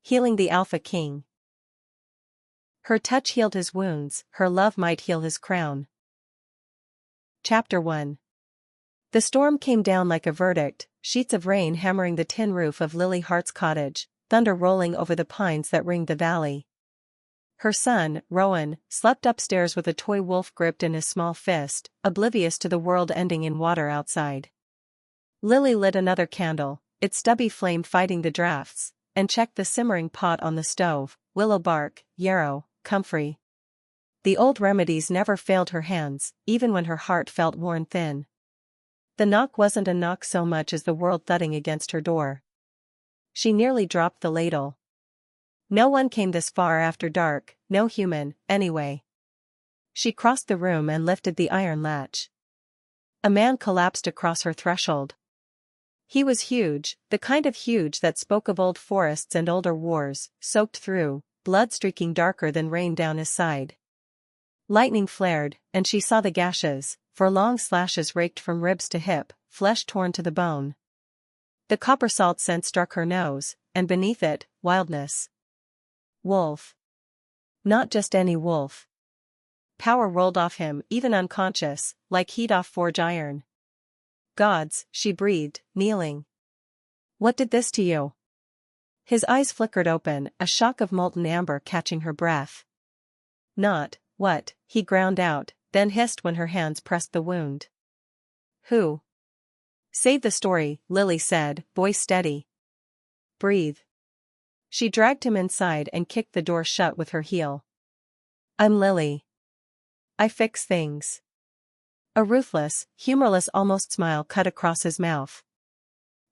healing the Alpha King. Her touch healed his wounds, her love might heal his crown. Chapter 1. The storm came down like a verdict, sheets of rain hammering the tin roof of Lily Hart's cottage, thunder rolling over the pines that ringed the valley. Her son, Rowan, slept upstairs with a toy wolf gripped in his small fist, oblivious to the world ending in water outside. Lily lit another candle, its stubby flame fighting the drafts, and checked the simmering pot on the stove, willow bark, yarrow, comfrey. The old remedies never failed her hands, even when her heart felt worn thin. The knock wasn't a knock so much as the world thudding against her door. She nearly dropped the ladle. No one came this far after dark, no human, anyway. She crossed the room and lifted the iron latch. A man collapsed across her threshold. He was huge, the kind of huge that spoke of old forests and older wars, soaked through, blood streaking darker than rain down his side. Lightning flared, and she saw the gashes, for long slashes raked from ribs to hip, flesh torn to the bone. The copper salt scent struck her nose, and beneath it, wildness. Wolf. Not just any wolf. Power rolled off him, even unconscious, like heat off forge iron. Gods, she breathed, kneeling. What did this to you? His eyes flickered open, a shock of molten amber catching her breath. Not, what, he ground out, then hissed when her hands pressed the wound. Who? Save the story, Lily said, voice steady. Breathe. She dragged him inside and kicked the door shut with her heel. I'm Lily. I fix things. A ruthless, humorless almost smile cut across his mouth.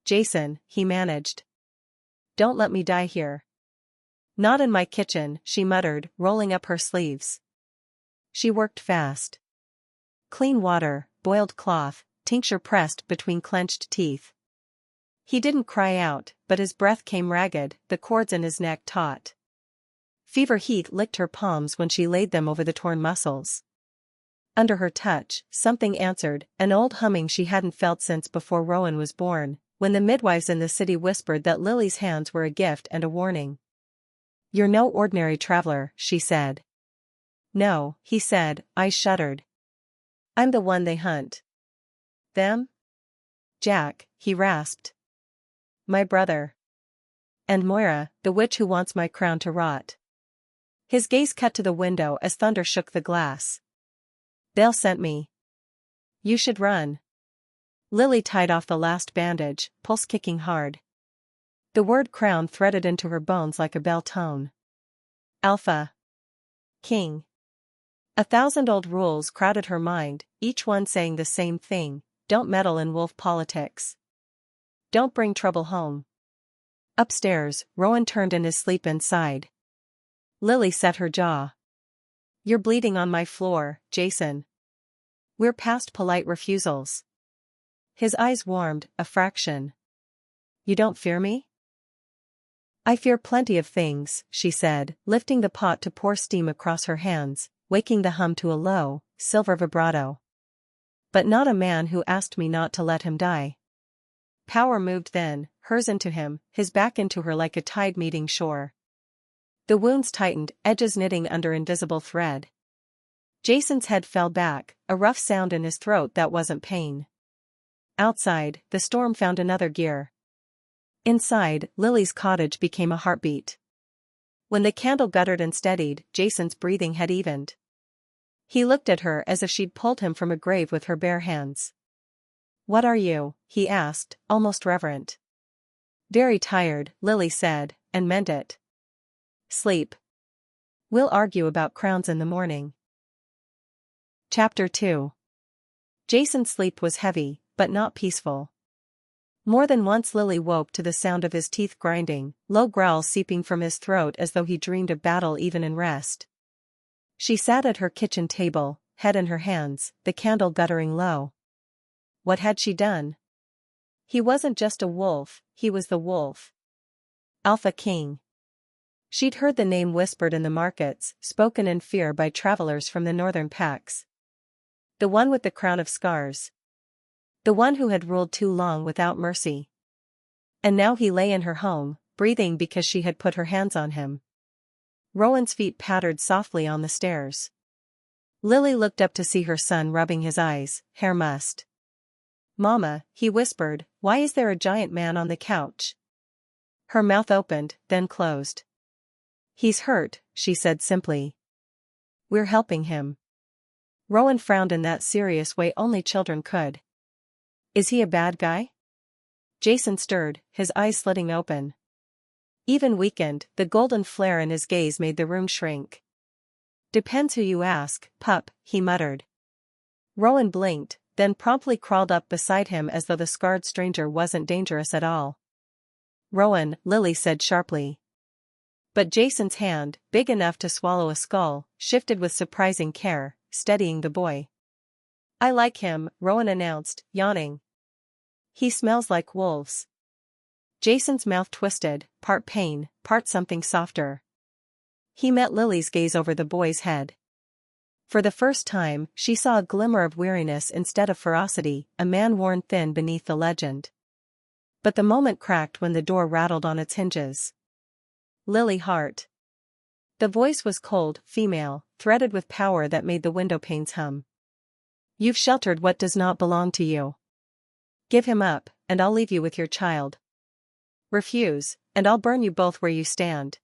Jason, he managed. Don't let me die here. Not in my kitchen, she muttered, rolling up her sleeves. She worked fast. Clean water, boiled cloth, tincture pressed between clenched teeth. He didn't cry out, but his breath came ragged, the cords in his neck taut. Fever heat licked her palms when she laid them over the torn muscles. Under her touch, something answered, an old humming she hadn't felt since before Rowan was born, when the midwives in the city whispered that Lily's hands were a gift and a warning. You're no ordinary traveler, she said. No, he said, eyes shuttered. I'm the one they hunt. Them? Jack, he rasped. My brother. And Moira, the witch who wants my crown to rot. His gaze cut to the window as thunder shook the glass. They'll sent me. You should run. Lily tied off the last bandage, pulse kicking hard. The word crown threaded into her bones like a bell tone. Alpha. King. 1,000 old rules crowded her mind, each one saying the same thing, don't meddle in wolf politics. Don't bring trouble home. Upstairs, Rowan turned in his sleep and sighed. Lily set her jaw. You're bleeding on my floor, Jason. We're past polite refusals. His eyes warmed, a fraction. You don't fear me? I fear plenty of things, she said, lifting the pot to pour steam across her hands, waking the hum to a low, silver vibrato. But not a man who asked me not to let him die. Power moved then, hers into him, his back into her like a tide meeting shore. The wounds tightened, edges knitting under invisible thread. Jason's head fell back, a rough sound in his throat that wasn't pain. Outside, the storm found another gear. Inside, Lily's cottage became a heartbeat. When the candle guttered and steadied, Jason's breathing had evened. He looked at her as if she'd pulled him from a grave with her bare hands. What are you? He asked, almost reverent. Very tired, Lily said, and meant it. Sleep. We'll argue about crowns in the morning. Chapter 2. Jason's sleep was heavy, but not peaceful. More than once Lily woke to the sound of his teeth grinding, low growls seeping from his throat as though he dreamed of battle even in rest. She sat at her kitchen table, head in her hands, the candle guttering low. What had she done? He wasn't just a wolf, he was the wolf. Alpha King. She'd heard the name whispered in the markets, spoken in fear by travelers from the northern packs. The one with the crown of scars. The one who had ruled too long without mercy. And now he lay in her home, breathing because she had put her hands on him. Rowan's feet pattered softly on the stairs. Lily looked up to see her son rubbing his eyes, hair mussed. "Mama," he whispered, "why is there a giant man on the couch?" Her mouth opened, then closed. "He's hurt," she said simply. "We're helping him." Rowan frowned in that serious way only children could. "Is he a bad guy?" Jason stirred, his eyes slitting open. Even weakened, the golden flare in his gaze made the room shrink. "Depends who you ask, pup," he muttered. Rowan blinked, then promptly crawled up beside him as though the scarred stranger wasn't dangerous at all. "Rowan," Lily said sharply. But Jason's hand, big enough to swallow a skull, shifted with surprising care, steadying the boy. "I like him," Rowan announced, yawning. "He smells like wolves." Jason's mouth twisted, part pain, part something softer. He met Lily's gaze over the boy's head. For the first time, she saw a glimmer of weariness instead of ferocity, a man worn thin beneath the legend. But the moment cracked when the door rattled on its hinges. Lily Hart. The voice was cold, female, threaded with power that made the window panes hum. "You've sheltered what does not belong to you. Give him up, and I'll leave you with your child. Refuse, and I'll burn you both where you stand."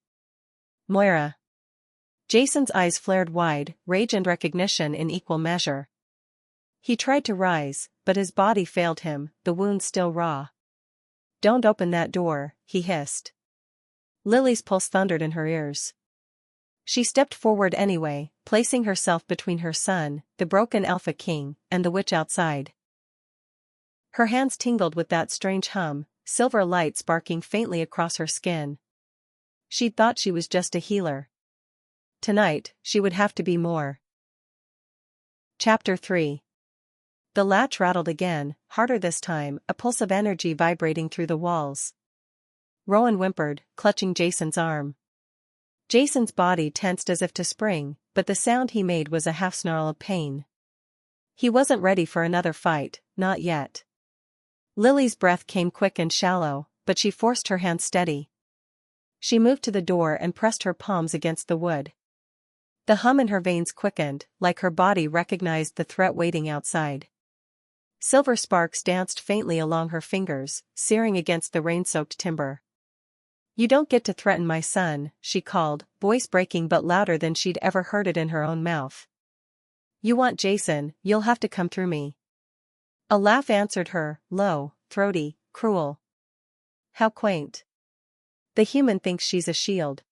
"Moira." Jason's eyes flared wide, rage and recognition in equal measure. He tried to rise, but his body failed him, the wound still raw. "Don't open that door," he hissed. Lily's pulse thundered in her ears. She stepped forward anyway, placing herself between her son, the broken Alpha King, and the witch outside. Her hands tingled with that strange hum, silver light sparking faintly across her skin. She'd thought she was just a healer. Tonight, she would have to be more. Chapter 3. The latch rattled again, harder this time, a pulse of energy vibrating through the walls. Rowan whimpered, clutching Jason's arm. Jason's body tensed as if to spring, but the sound he made was a half-snarl of pain. He wasn't ready for another fight, not yet. Lily's breath came quick and shallow, but she forced her hand steady. She moved to the door and pressed her palms against the wood. The hum in her veins quickened, like her body recognized the threat waiting outside. Silver sparks danced faintly along her fingers, searing against the rain-soaked timber. "You don't get to threaten my son," she called, voice breaking but louder than she'd ever heard it in her own mouth. "You want Jason, you'll have to come through me." A laugh answered her, low, throaty, cruel. "How quaint. The human thinks she's a shield."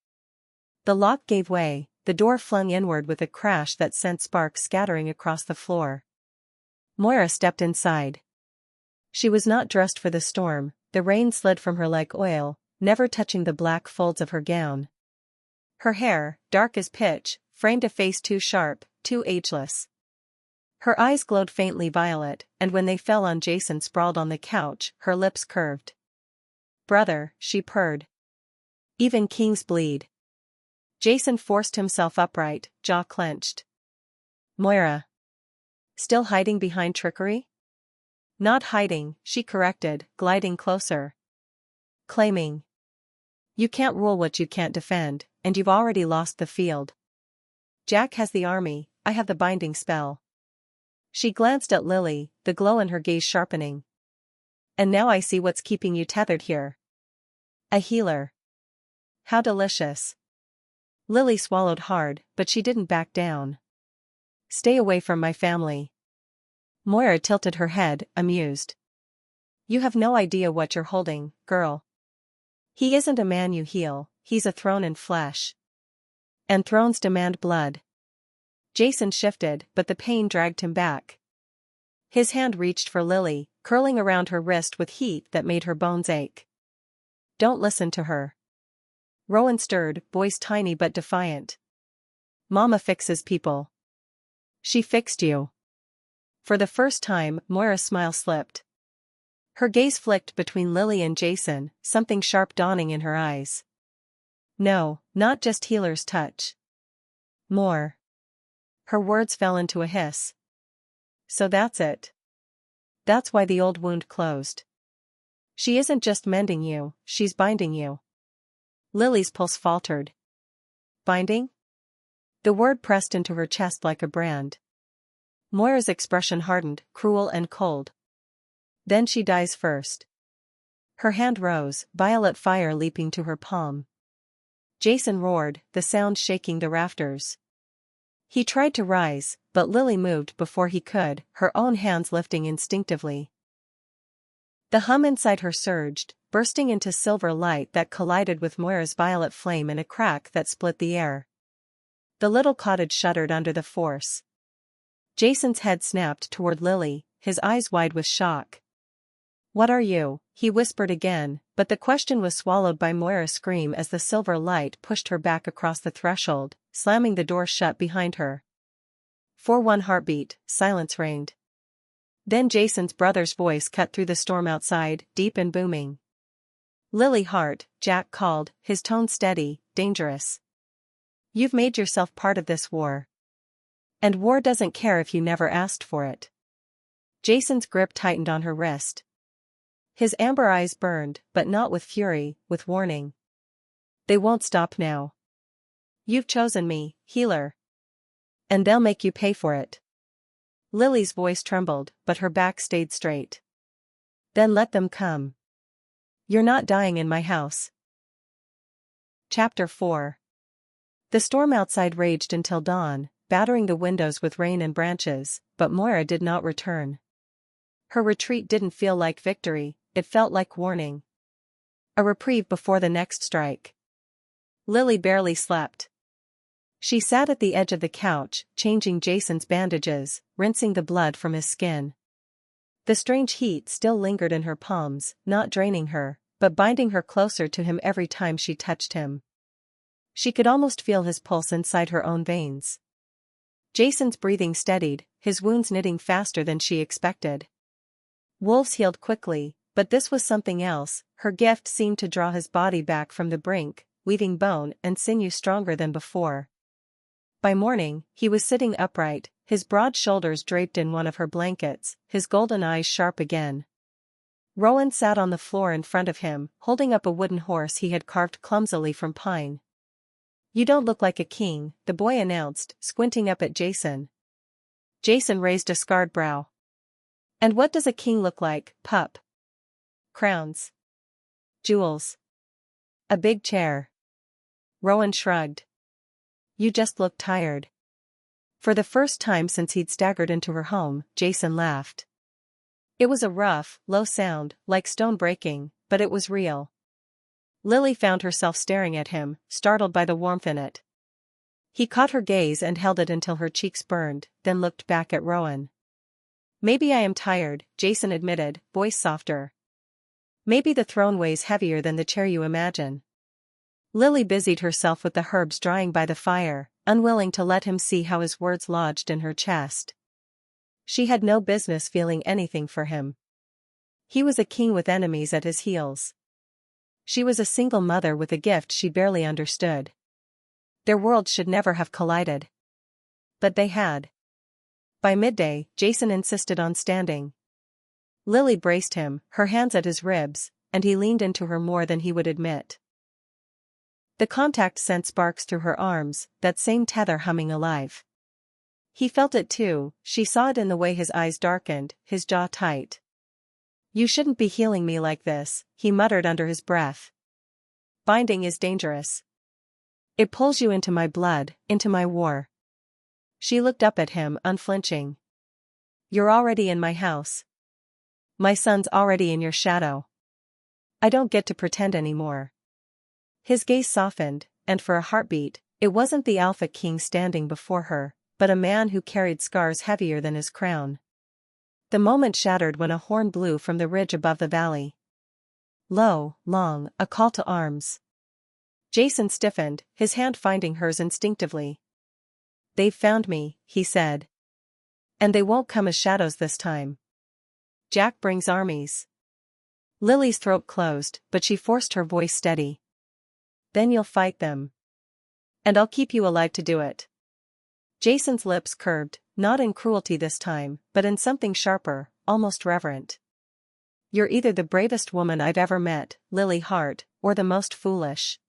The lock gave way, the door flung inward with a crash that sent sparks scattering across the floor. Moira stepped inside. She was not dressed for the storm, the rain slid from her like oil, never touching the black folds of her gown. Her hair, dark as pitch, framed a face too sharp, too ageless. Her eyes glowed faintly violet, and when they fell on Jason sprawled on the couch, her lips curved. "Brother," she purred. "Even kings bleed." Jason forced himself upright, jaw clenched. "Moira. Still hiding behind trickery?" "Not hiding," she corrected, gliding closer. "Claiming. You can't rule what you can't defend, and you've already lost the field. Jack has the army, I have the binding spell." She glanced at Lily, the glow in her gaze sharpening. "And now I see what's keeping you tethered here. A healer. How delicious." Lily swallowed hard, but she didn't back down. "Stay away from my family." Moira tilted her head, amused. "You have no idea what you're holding, girl. He isn't a man you heal, he's a throne in flesh. And thrones demand blood." Jason shifted, but the pain dragged him back. His hand reached for Lily, curling around her wrist with heat that made her bones ache. "Don't listen to her." Rowan stirred, voice tiny but defiant. "Mama fixes people." "She fixed you." For the first time, Moira's smile slipped. Her gaze flicked between Lily and Jason, something sharp dawning in her eyes. "No, not just healer's touch. More." Her words fell into a hiss. "So that's it. That's why the old wound closed. She isn't just mending you, she's binding you." Lily's pulse faltered. Binding? The word pressed into her chest like a brand. Moira's expression hardened, cruel and cold. Then she dies first. Her hand rose, violet fire leaping to her palm. Jason roared, the sound shaking the rafters. He tried to rise, but Lily moved before he could, her own hands lifting instinctively. The hum inside her surged, bursting into silver light that collided with Moira's violet flame in a crack that split the air. The little cottage shuddered under the force. Jason's head snapped toward Lily, his eyes wide with shock. "What are you?" he whispered again, but the question was swallowed by Moira's scream as the silver light pushed her back across the threshold, slamming the door shut behind her. For one heartbeat, silence reigned. Then Jason's brother's voice cut through the storm outside, deep and booming. "Lily Hart," Jack called, his tone steady, dangerous. "You've made yourself part of this war. And war doesn't care if you never asked for it." Jason's grip tightened on her wrist. His amber eyes burned, but not with fury, with warning. "They won't stop now. You've chosen me, healer. And they'll make you pay for it." Lily's voice trembled, but her back stayed straight. "Then let them come. You're not dying in my house." Chapter 4. The storm outside raged until dawn, battering the windows with rain and branches, but Moira did not return. Her retreat didn't feel like victory, it felt like warning. A reprieve before the next strike. Lily barely slept. She sat at the edge of the couch, changing Jason's bandages, rinsing the blood from his skin. The strange heat still lingered in her palms, not draining her, but binding her closer to him every time she touched him. She could almost feel his pulse inside her own veins. Jason's breathing steadied, his wounds knitting faster than she expected. Wolves healed quickly, but this was something else. Her gift seemed to draw his body back from the brink, weaving bone and sinew stronger than before. By morning, he was sitting upright, his broad shoulders draped in one of her blankets, his golden eyes sharp again. Rowan sat on the floor in front of him, holding up a wooden horse he had carved clumsily from pine. "You don't look like a king," the boy announced, squinting up at Jason. Jason raised a scarred brow. "And what does a king look like, pup?" "Crowns. Jewels. A big chair." Rowan shrugged. "You just look tired." For the first time since he'd staggered into her home, Jason laughed. It was a rough, low sound, like stone breaking, but it was real. Lily found herself staring at him, startled by the warmth in it. He caught her gaze and held it until her cheeks burned, then looked back at Rowan. "Maybe I am tired," Jason admitted, voice softer. "Maybe the throne weighs heavier than the chair you imagine." Lily busied herself with the herbs drying by the fire, unwilling to let him see how his words lodged in her chest. She had no business feeling anything for him. He was a king with enemies at his heels. She was a single mother with a gift she barely understood. Their worlds should never have collided. But they had. By midday, Jason insisted on standing. Lily braced him, her hands at his ribs, and he leaned into her more than he would admit. The contact sent sparks through her arms, that same tether humming alive. He felt it too, she saw it in the way his eyes darkened, his jaw tight. "You shouldn't be healing me like this," he muttered under his breath. "Binding is dangerous. It pulls you into my blood, into my war." She looked up at him, unflinching. "You're already in my house. My son's already in your shadow. I don't get to pretend anymore." His gaze softened, and for a heartbeat, it wasn't the Alpha King standing before her, but a man who carried scars heavier than his crown. The moment shattered when a horn blew from the ridge above the valley. Low, long, a call to arms. Jason stiffened, his hand finding hers instinctively. "They've found me," he said. "And they won't come as shadows this time. Jack brings armies." Lily's throat closed, but she forced her voice steady. "Then you'll fight them. And I'll keep you alive to do it." Jason's lips curved, not in cruelty this time, but in something sharper, almost reverent. "You're either the bravest woman I've ever met, Lily Hart, or the most foolish."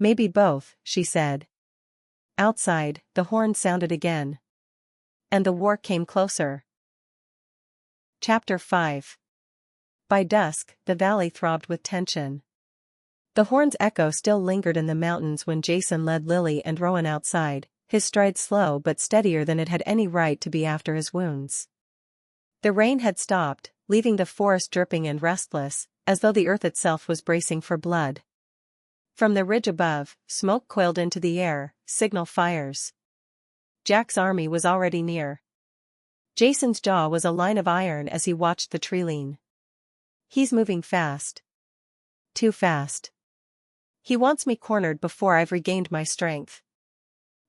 Maybe both, she said. Outside, the horn sounded again. And the war came closer. Chapter 5. By dusk, the valley throbbed with tension. The horn's echo still lingered in the mountains when Jason led Lily and Rowan outside, his stride slow but steadier than it had any right to be after his wounds. The rain had stopped, leaving the forest dripping and restless, as though the earth itself was bracing for blood. From the ridge above, smoke coiled into the air, signal fires. Jack's army was already near. Jason's jaw was a line of iron as he watched the tree lean. He's moving fast. Too fast. He wants me cornered before I've regained my strength.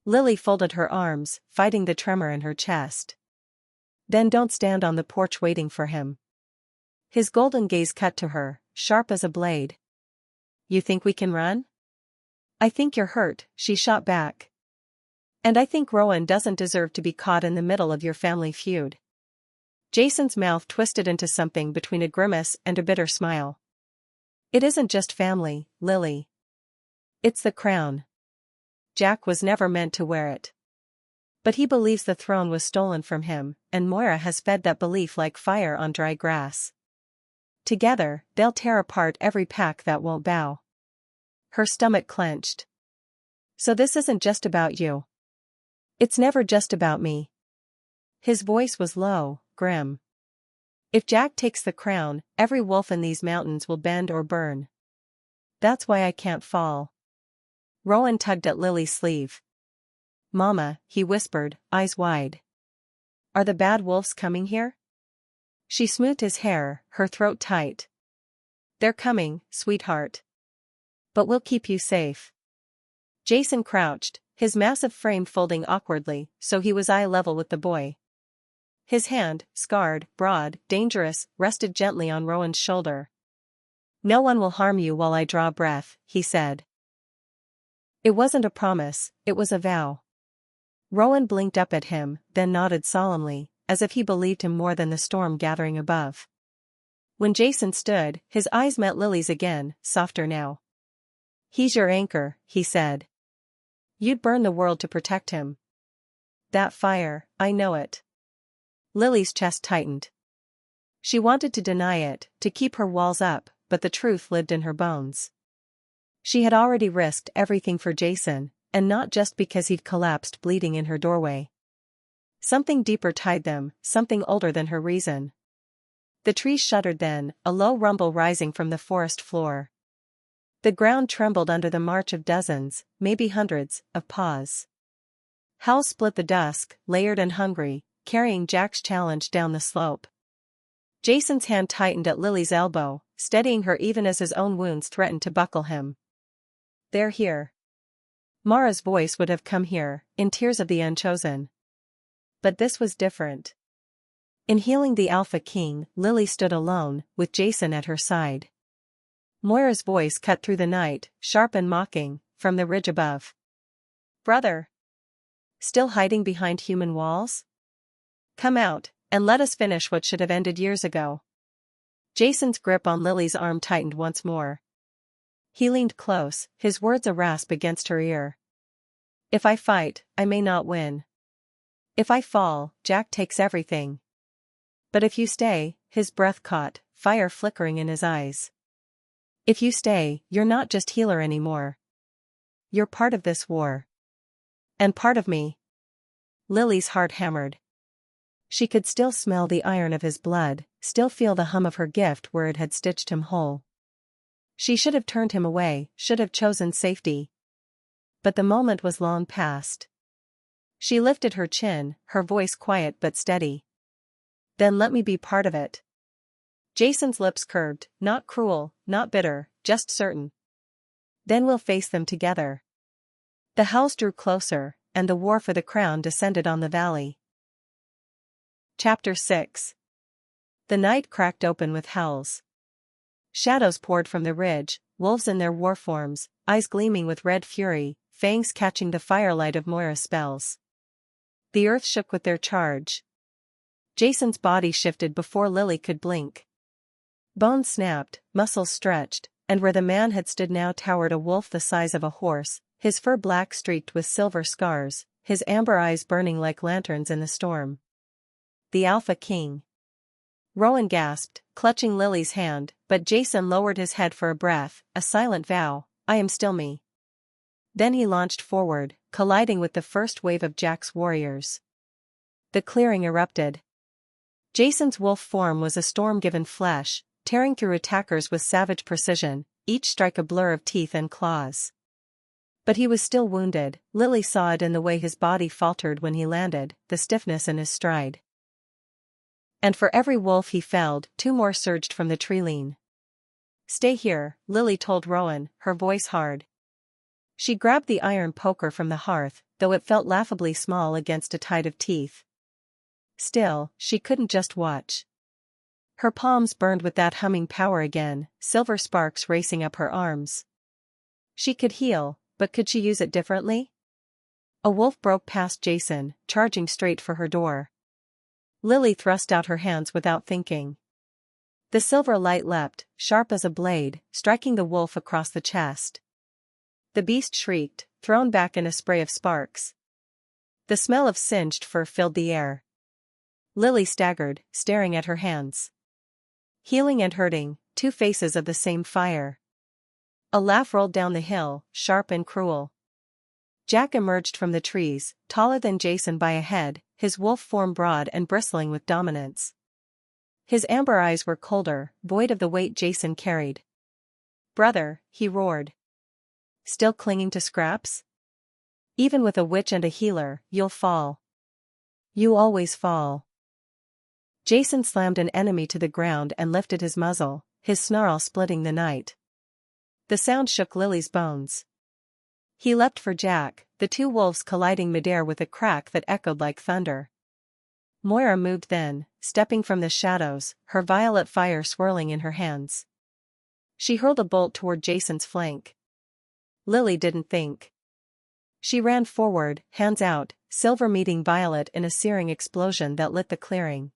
Lily folded her arms, fighting the tremor in her chest. Then don't stand on the porch waiting for him. His golden gaze cut to her, sharp as a blade. You think we can run? I think you're hurt, she shot back. And I think Rowan doesn't deserve to be caught in the middle of your family feud. Jason's mouth twisted into something between a grimace and a bitter smile. It isn't just family, Lily. It's the crown. Jack was never meant to wear it. But he believes the throne was stolen from him, and Moira has fed that belief like fire on dry grass. Together, they'll tear apart every pack that won't bow. Her stomach clenched. So this isn't just about you. It's never just about me. His voice was low, grim. If Jack takes the crown, every wolf in these mountains will bend or burn. That's why I can't fall. Rowan tugged at Lily's sleeve. Mama, he whispered, eyes wide. Are the bad wolves coming here? She smoothed his hair, her throat tight. They're coming, sweetheart. But we'll keep you safe. Jason crouched, his massive frame folding awkwardly, so he was eye level with the boy. His hand, scarred, broad, dangerous, rested gently on Rowan's shoulder. No one will harm you while I draw breath, he said. It wasn't a promise, it was a vow. Rowan blinked up at him, then nodded solemnly, as if he believed him more than the storm gathering above. When Jason stood, his eyes met Lily's again, softer now. He's your anchor, he said. You'd burn the world to protect him. That fire, I know it. Lily's chest tightened. She wanted to deny it, to keep her walls up, but the truth lived in her bones. She had already risked everything for Jason, and not just because he'd collapsed bleeding in her doorway. Something deeper tied them, something older than her reason. The trees shuddered then, a low rumble rising from the forest floor. The ground trembled under the march of dozens, maybe hundreds, of paws. Howls split the dusk, layered and hungry, carrying Jack's challenge down the slope. Jason's hand tightened at Lily's elbow, steadying her even as his own wounds threatened to buckle him. They're here. Mara's voice would have come here, in tears of the unchosen. But this was different. In healing the Alpha King, Lily stood alone, with Jason at her side. Moira's voice cut through the night, sharp and mocking, from the ridge above. Brother! Still hiding behind human walls? Come out, and let us finish what should have ended years ago. Jason's grip on Lily's arm tightened once more. He leaned close, his words a rasp against her ear. If I fight, I may not win. If I fall, Jack takes everything. But if you stay, his breath caught, fire flickering in his eyes. If you stay, you're not just healer anymore. You're part of this war. And part of me. Lily's heart hammered. She could still smell the iron of his blood, still feel the hum of her gift where it had stitched him whole. She should have turned him away, should have chosen safety. But the moment was long past. She lifted her chin, her voice quiet but steady. Then let me be part of it. Jason's lips curved, not cruel, not bitter, just certain. Then we'll face them together. The howls drew closer, and the war for the crown descended on the valley. Chapter 6. The night cracked open with howls. Shadows poured from the ridge, wolves in their war forms, eyes gleaming with red fury, fangs catching the firelight of Moira's spells. The earth shook with their charge. Jason's body shifted before Lily could blink. Bones snapped, muscles stretched, and where the man had stood now towered a wolf the size of a horse, his fur black streaked with silver scars, his amber eyes burning like lanterns in the storm. The Alpha King. Rowan gasped, clutching Lily's hand, but Jason lowered his head for a breath, a silent vow, I am still me. Then he launched forward, colliding with the first wave of Jack's warriors. The clearing erupted. Jason's wolf form was a storm-given flesh, tearing through attackers with savage precision, each strike a blur of teeth and claws. But he was still wounded. Lily saw it in the way his body faltered when he landed, the stiffness in his stride. And for every wolf he felled, 2 more surged from the tree-line. Stay here, Lily told Rowan, her voice hard. She grabbed the iron poker from the hearth, though it felt laughably small against a tide of teeth. Still, she couldn't just watch. Her palms burned with that humming power again, silver sparks racing up her arms. She could heal, but could she use it differently? A wolf broke past Jason, charging straight for her door. Lily thrust out her hands without thinking. The silver light leapt, sharp as a blade, striking the wolf across the chest. The beast shrieked, thrown back in a spray of sparks. The smell of singed fur filled the air. Lily staggered, staring at her hands. Healing and hurting, 2 faces of the same fire. A laugh rolled down the hill, sharp and cruel. Jack emerged from the trees, taller than Jason by a head, his wolf form broad and bristling with dominance. His amber eyes were colder, void of the weight Jason carried. Brother, he roared. Still clinging to scraps? Even with a witch and a healer, you'll fall. You always fall. Jason slammed an enemy to the ground and lifted his muzzle, his snarl splitting the night. The sound shook Lily's bones. He leapt for Jack, the 2 wolves colliding midair with a crack that echoed like thunder. Moira moved then, stepping from the shadows, her violet fire swirling in her hands. She hurled a bolt toward Jason's flank. Lily didn't think. She ran forward, hands out, silver meeting violet in a searing explosion that lit the clearing.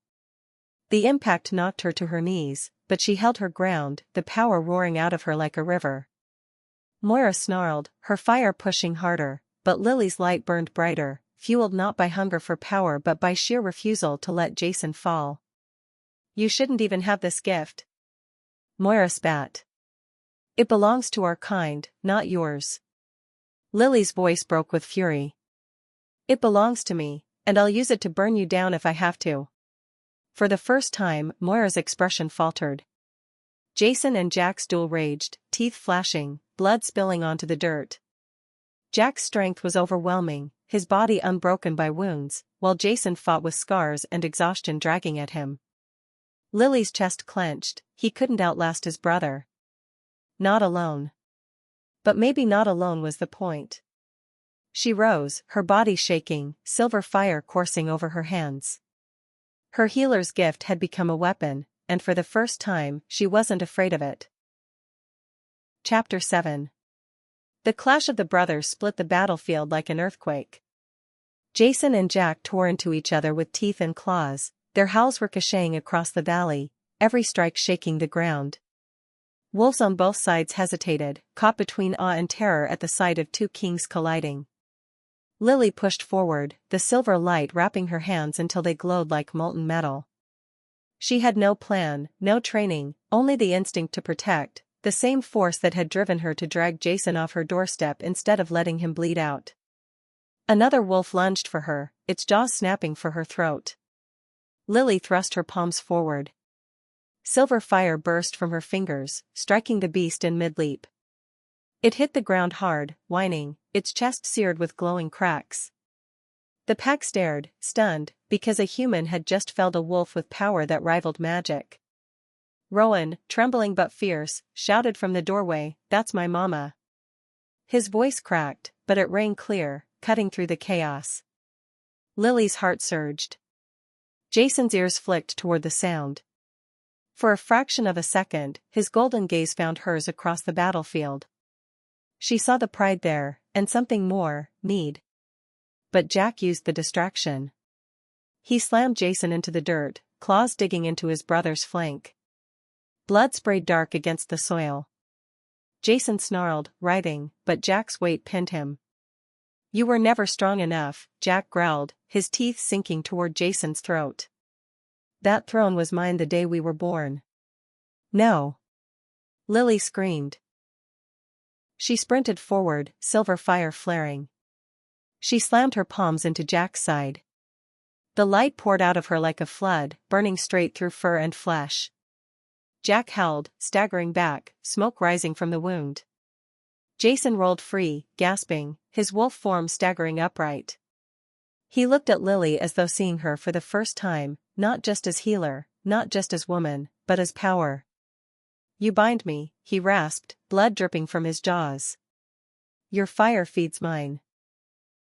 The impact knocked her to her knees, but she held her ground, the power roaring out of her like a river. Moira snarled, her fire pushing harder, but Lily's light burned brighter, fueled not by hunger for power but by sheer refusal to let Jason fall. You shouldn't even have this gift. Moira spat. It belongs to our kind, not yours. Lily's voice broke with fury. It belongs to me, and I'll use it to burn you down if I have to. For the first time, Moira's expression faltered. Jason and Jack's duel raged, teeth flashing, blood spilling onto the dirt. Jack's strength was overwhelming, his body unbroken by wounds, while Jason fought with scars and exhaustion dragging at him. Lily's chest clenched, he couldn't outlast his brother. Not alone. But maybe not alone was the point. She rose, her body shaking, silver fire coursing over her hands. Her healer's gift had become a weapon, and for the first time, she wasn't afraid of it. Chapter 7. The clash of the brothers split the battlefield like an earthquake. Jason and Jack tore into each other with teeth and claws, their howls ricocheting across the valley, every strike shaking the ground. Wolves on both sides hesitated, caught between awe and terror at the sight of 2 kings colliding. Lily pushed forward, the silver light wrapping her hands until they glowed like molten metal. She had no plan, no training, only the instinct to protect, the same force that had driven her to drag Jason off her doorstep instead of letting him bleed out. Another wolf lunged for her, its jaws snapping for her throat. Lily thrust her palms forward. Silver fire burst from her fingers, striking the beast in mid-leap. It hit the ground hard, whining, its chest seared with glowing cracks. The pack stared, stunned, because a human had just felled a wolf with power that rivaled magic. Rowan, trembling but fierce, shouted from the doorway, "That's my mama." His voice cracked, but it rang clear, cutting through the chaos. Lily's heart surged. Jason's ears flicked toward the sound. For a fraction of a second, his golden gaze found hers across the battlefield. She saw the pride there, and something more, need. But Jack used the distraction. He slammed Jason into the dirt, claws digging into his brother's flank. Blood sprayed dark against the soil. Jason snarled, writhing, but Jack's weight pinned him. You were never strong enough, Jack growled, his teeth sinking toward Jason's throat. That throne was mine the day we were born. No. Lily screamed. She sprinted forward, silver fire flaring. She slammed her palms into Jack's side. The light poured out of her like a flood, burning straight through fur and flesh. Jack howled, staggering back, smoke rising from the wound. Jason rolled free, gasping, his wolf form staggering upright. He looked at Lily as though seeing her for the first time, not just as healer, not just as woman, but as power. You bind me, he rasped, blood dripping from his jaws. Your fire feeds mine.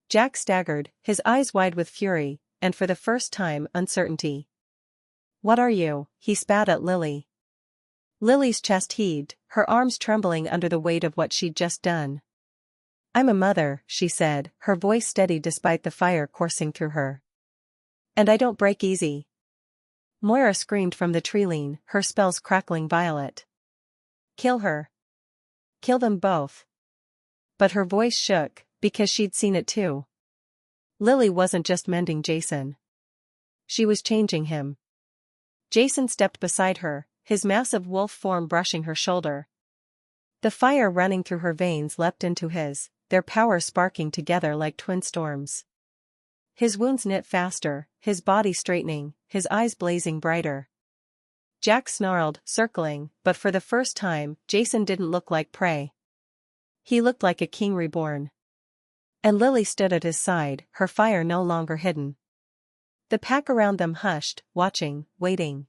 Jack staggered, his eyes wide with fury, and for the first time uncertainty. What are you? He spat at Lily. Lily's chest heaved, her arms trembling under the weight of what she'd just done. I'm a mother, she said, her voice steady despite the fire coursing through her. And I don't break easy. Moira screamed from the treeline, her spells crackling violet. Kill her. Kill them both. But her voice shook, because she'd seen it too. Lily wasn't just mending Jason. She was changing him. Jason stepped beside her, his massive wolf form brushing her shoulder. The fire running through her veins leapt into his, their power sparking together like twin storms. His wounds knit faster, his body straightening, his eyes blazing brighter. Jack snarled, circling, but for the first time, Jason didn't look like prey. He looked like a king reborn. And Lily stood at his side, her fire no longer hidden. The pack around them hushed, watching, waiting.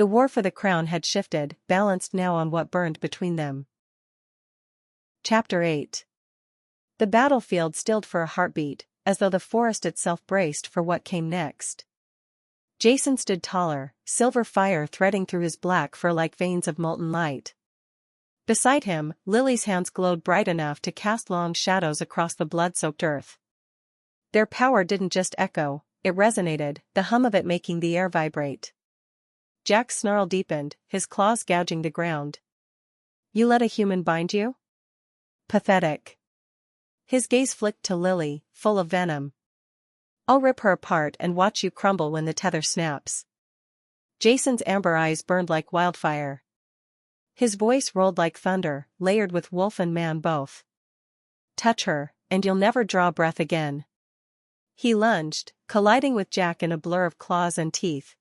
The war for the crown had shifted, balanced now on what burned between them. Chapter 8. The battlefield stilled for a heartbeat, as though the forest itself braced for what came next. Jason stood taller, silver fire threading through his black fur like veins of molten light. Beside him, Lily's hands glowed bright enough to cast long shadows across the blood-soaked earth. Their power didn't just echo, it resonated, the hum of it making the air vibrate. Jack's snarl deepened, his claws gouging the ground. You let a human bind you? Pathetic. His gaze flicked to Lily, full of venom. I'll rip her apart and watch you crumble when the tether snaps. Jason's amber eyes burned like wildfire. His voice rolled like thunder, layered with wolf and man both. Touch her, and you'll never draw breath again. He lunged, colliding with Jack in a blur of claws and teeth.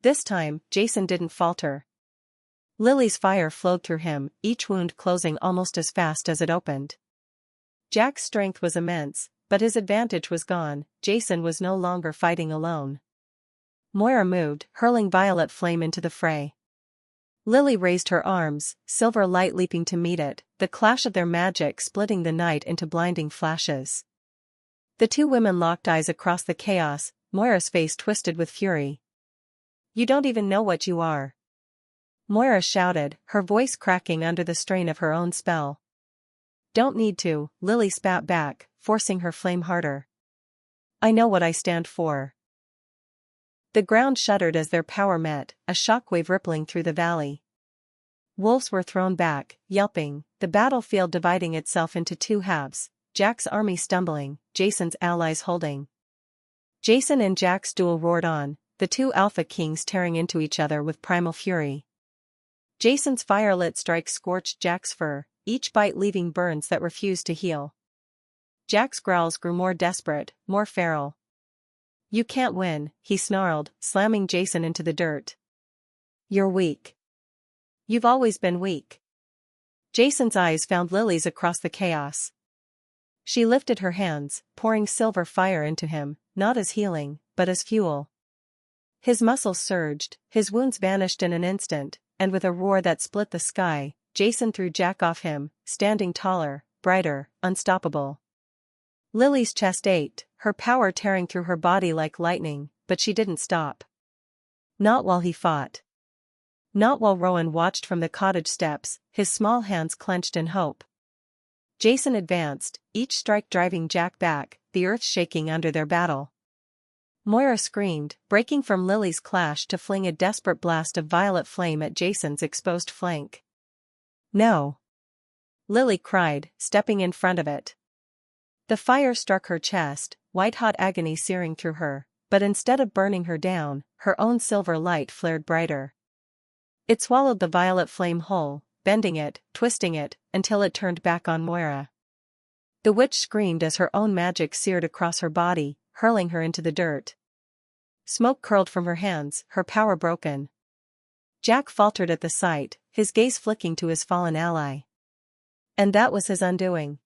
This time, Jason didn't falter. Lily's fire flowed through him, each wound closing almost as fast as it opened. Jack's strength was immense, but his advantage was gone. Jason was no longer fighting alone. Moira moved, hurling violet flame into the fray. Lily raised her arms, silver light leaping to meet it, the clash of their magic splitting the night into blinding flashes. The two women locked eyes across the chaos, Moira's face twisted with fury. You don't even know what you are. Moira shouted, her voice cracking under the strain of her own spell. Don't need to, Lily spat back, forcing her flame harder. I know what I stand for. The ground shuddered as their power met, a shockwave rippling through the valley. Wolves were thrown back, yelping, the battlefield dividing itself into two halves, Jack's army stumbling, Jason's allies holding. Jason and Jack's duel roared on, the two alpha kings tearing into each other with primal fury. Jason's fire-lit strikes scorched Jack's fur, each bite leaving burns that refused to heal. Jack's growls grew more desperate, more feral. You can't win, he snarled, slamming Jason into the dirt. You're weak. You've always been weak. Jason's eyes found Lily's across the chaos. She lifted her hands, pouring silver fire into him, not as healing, but as fuel. His muscles surged, his wounds vanished in an instant, and with a roar that split the sky, Jason threw Jack off him, standing taller, brighter, unstoppable. Lily's chest ached, her power tearing through her body like lightning, but she didn't stop. Not while he fought. Not while Rowan watched from the cottage steps, his small hands clenched in hope. Jason advanced, each strike driving Jack back, the earth shaking under their battle. Moira screamed, breaking from Lily's clash to fling a desperate blast of violet flame at Jason's exposed flank. No. Lily cried, stepping in front of it. The fire struck her chest, white-hot agony searing through her, but instead of burning her down, her own silver light flared brighter. It swallowed the violet flame whole, bending it, twisting it, until it turned back on Moira. The witch screamed as her own magic seared across her body, hurling her into the dirt. Smoke curled from her hands, her power broken. Jack faltered at the sight, his gaze flicking to his fallen ally. And that was his undoing.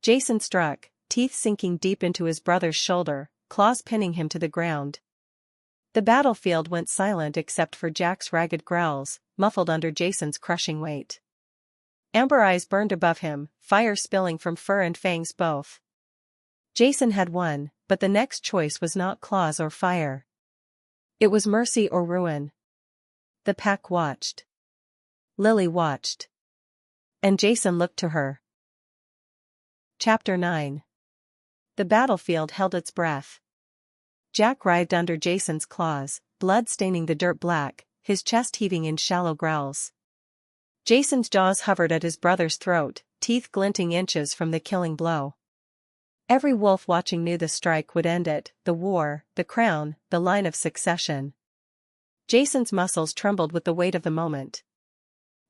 Jason struck, teeth sinking deep into his brother's shoulder, claws pinning him to the ground. The battlefield went silent except for Jack's ragged growls, muffled under Jason's crushing weight. Amber eyes burned above him, fire spilling from fur and fangs both. Jason had won, but the next choice was not claws or fire. It was mercy or ruin. The pack watched. Lily watched. And Jason looked to her. Chapter 9. The battlefield held its breath. Jack writhed under Jason's claws, blood staining the dirt black, his chest heaving in shallow growls. Jason's jaws hovered at his brother's throat, teeth glinting inches from the killing blow. Every wolf watching knew the strike would end it, the war, the crown, the line of succession. Jason's muscles trembled with the weight of the moment.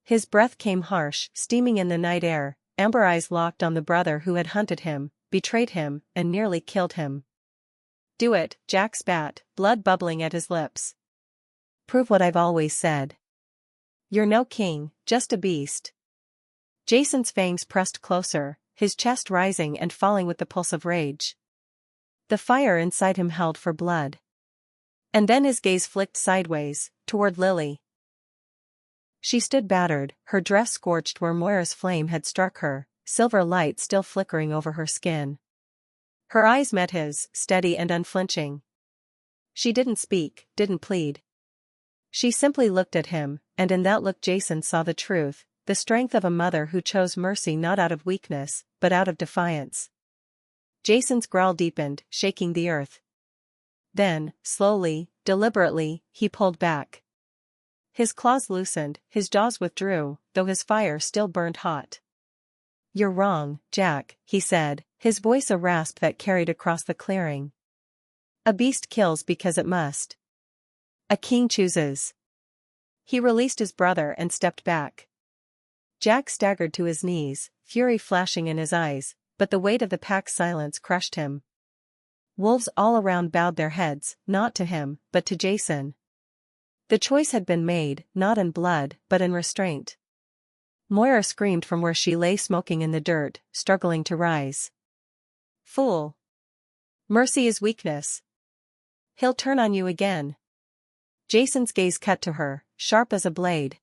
His breath came harsh, steaming in the night air, amber eyes locked on the brother who had hunted him, betrayed him, and nearly killed him. Do it, Jack spat, blood bubbling at his lips. Prove what I've always said. You're no king, just a beast. Jason's fangs pressed closer, his chest rising and falling with the pulse of rage. The fire inside him held for blood. And then his gaze flicked sideways, toward Lily. She stood battered, her dress scorched where Moira's flame had struck her, silver light still flickering over her skin. Her eyes met his, steady and unflinching. She didn't speak, didn't plead. She simply looked at him, and in that look Jason saw the truth, the strength of a mother who chose mercy not out of weakness, but out of defiance. Jason's growl deepened, shaking the earth. Then, slowly, deliberately, he pulled back. His claws loosened, his jaws withdrew, though his fire still burned hot. You're wrong, Jack, he said, his voice a rasp that carried across the clearing. A beast kills because it must. A king chooses. He released his brother and stepped back. Jack staggered to his knees, fury flashing in his eyes, but the weight of the pack's silence crushed him. Wolves all around bowed their heads, not to him, but to Jason. The choice had been made, not in blood, but in restraint. Moira screamed from where she lay smoking in the dirt, struggling to rise. Fool! Mercy is weakness. He'll turn on you again. Jason's gaze cut to her, sharp as a blade.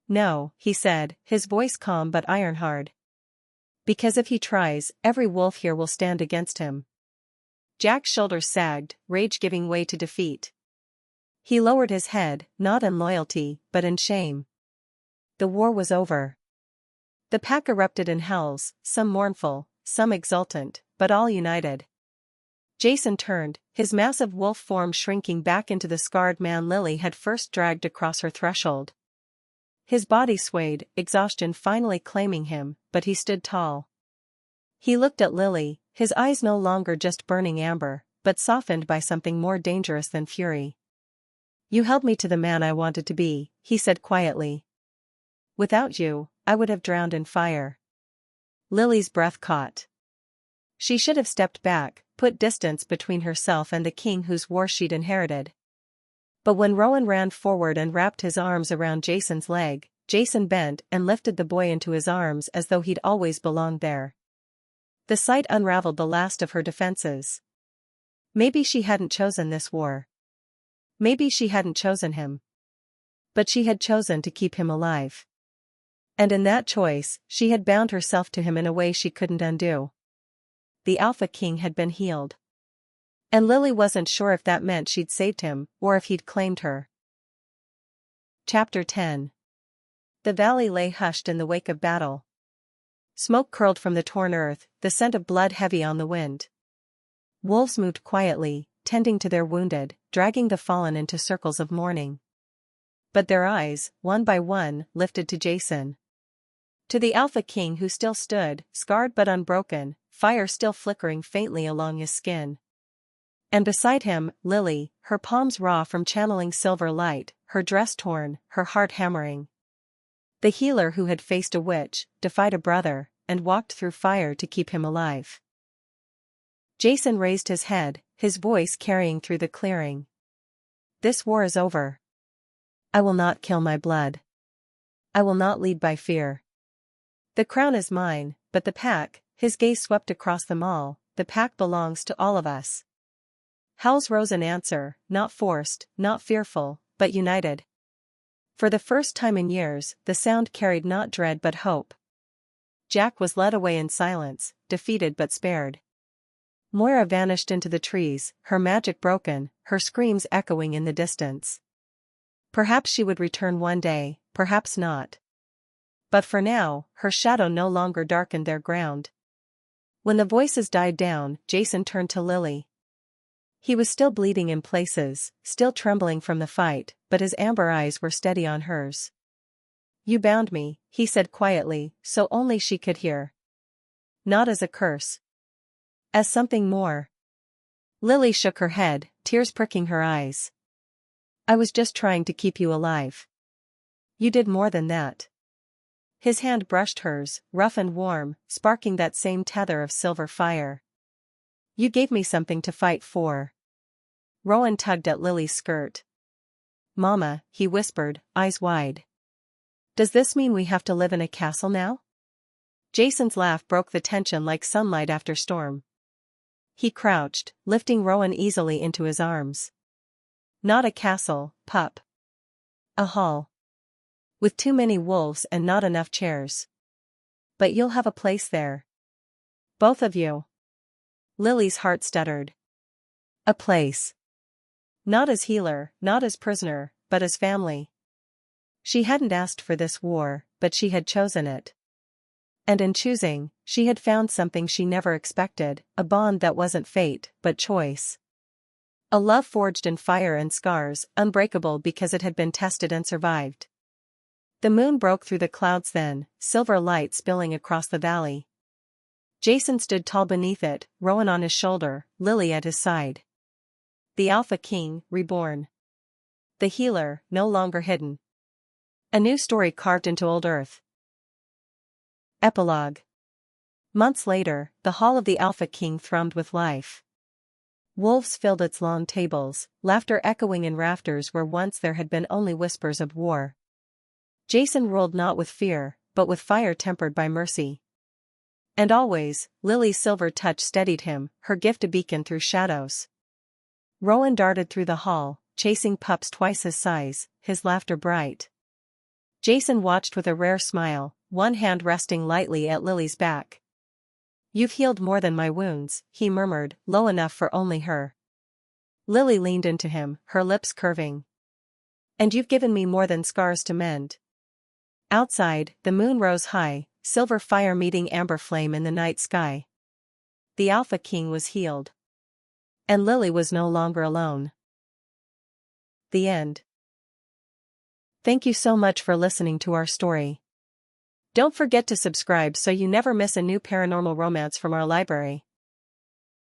No, he said, his voice calm but iron-hard. Because if he tries, every wolf here will stand against him. Jack's shoulders sagged, rage giving way to defeat. He lowered his head, not in loyalty, but in shame. The war was over. The pack erupted in howls, some mournful, some exultant, but all united. Jason turned, his massive wolf form shrinking back into the scarred man Lily had first dragged across her threshold. His body swayed, exhaustion finally claiming him, but he stood tall. He looked at Lily, his eyes no longer just burning amber, but softened by something more dangerous than fury. You held me to the man I wanted to be, he said quietly. Without you, I would have drowned in fire. Lily's breath caught. She should have stepped back, put distance between herself and the king whose war she'd inherited. But when Rowan ran forward and wrapped his arms around Jason's leg, Jason bent and lifted the boy into his arms as though he'd always belonged there. The sight unraveled the last of her defenses. Maybe she hadn't chosen this war. Maybe she hadn't chosen him. But she had chosen to keep him alive. And in that choice, she had bound herself to him in a way she couldn't undo. The Alpha King had been healed. And Lily wasn't sure if that meant she'd saved him, or if he'd claimed her. Chapter 10. The valley lay hushed in the wake of battle. Smoke curled from the torn earth, the scent of blood heavy on the wind. Wolves moved quietly, tending to their wounded, dragging the fallen into circles of mourning. But their eyes, one by one, lifted to Jason. To the Alpha King who still stood, scarred but unbroken, fire still flickering faintly along his skin. And beside him, Lily, her palms raw from channeling silver light, her dress torn, her heart hammering. The healer who had faced a witch, defied a brother, and walked through fire to keep him alive. Jason raised his head, his voice carrying through the clearing. This war is over. I will not kill my blood. I will not lead by fear. The crown is mine, but the pack, his gaze swept across them all, the pack belongs to all of us. Howls rose in answer, not forced, not fearful, but united. For the first time in years, the sound carried not dread but hope. Jack was led away in silence, defeated but spared. Moira vanished into the trees, her magic broken, her screams echoing in the distance. Perhaps she would return one day, perhaps not. But for now, her shadow no longer darkened their ground. When the voices died down, Jason turned to Lily. He was still bleeding in places, still trembling from the fight, but his amber eyes were steady on hers. You bound me, he said quietly, so only she could hear. Not as a curse. As something more. Lily shook her head, tears pricking her eyes. I was just trying to keep you alive. You did more than that. His hand brushed hers, rough and warm, sparking that same tether of silver fire. You gave me something to fight for. Rowan tugged at Lily's skirt. Mama, he whispered, eyes wide. Does this mean we have to live in a castle now? Jason's laugh broke the tension like sunlight after storm. He crouched, lifting Rowan easily into his arms. Not a castle, pup. A hall. With too many wolves and not enough chairs. But you'll have a place there. Both of you. Lily's heart stuttered. A place. Not as healer, not as prisoner, but as family. She hadn't asked for this war, but she had chosen it. And in choosing, she had found something she never expected, a bond that wasn't fate, but choice. A love forged in fire and scars, unbreakable because it had been tested and survived. The moon broke through the clouds then, silver light spilling across the valley. Jason stood tall beneath it, Rowan on his shoulder, Lily at his side. The Alpha King, reborn. The healer, no longer hidden. A new story carved into old earth. Epilogue. Months later, the hall of the Alpha King thrummed with life. Wolves filled its long tables, laughter echoing in rafters where once there had been only whispers of war. Jason ruled not with fear, but with fire tempered by mercy. And always, Lily's silver touch steadied him, her gift a beacon through shadows. Rowan darted through the hall, chasing pups twice his size, his laughter bright. Jason watched with a rare smile, one hand resting lightly at Lily's back. You've healed more than my wounds, he murmured, low enough for only her. Lily leaned into him, her lips curving. And you've given me more than scars to mend. Outside, the moon rose high, silver fire meeting amber flame in the night sky. The Alpha King was healed. And Lily was no longer alone. The end. Thank you so much for listening to our story. Don't forget to subscribe so you never miss a new paranormal romance from our library.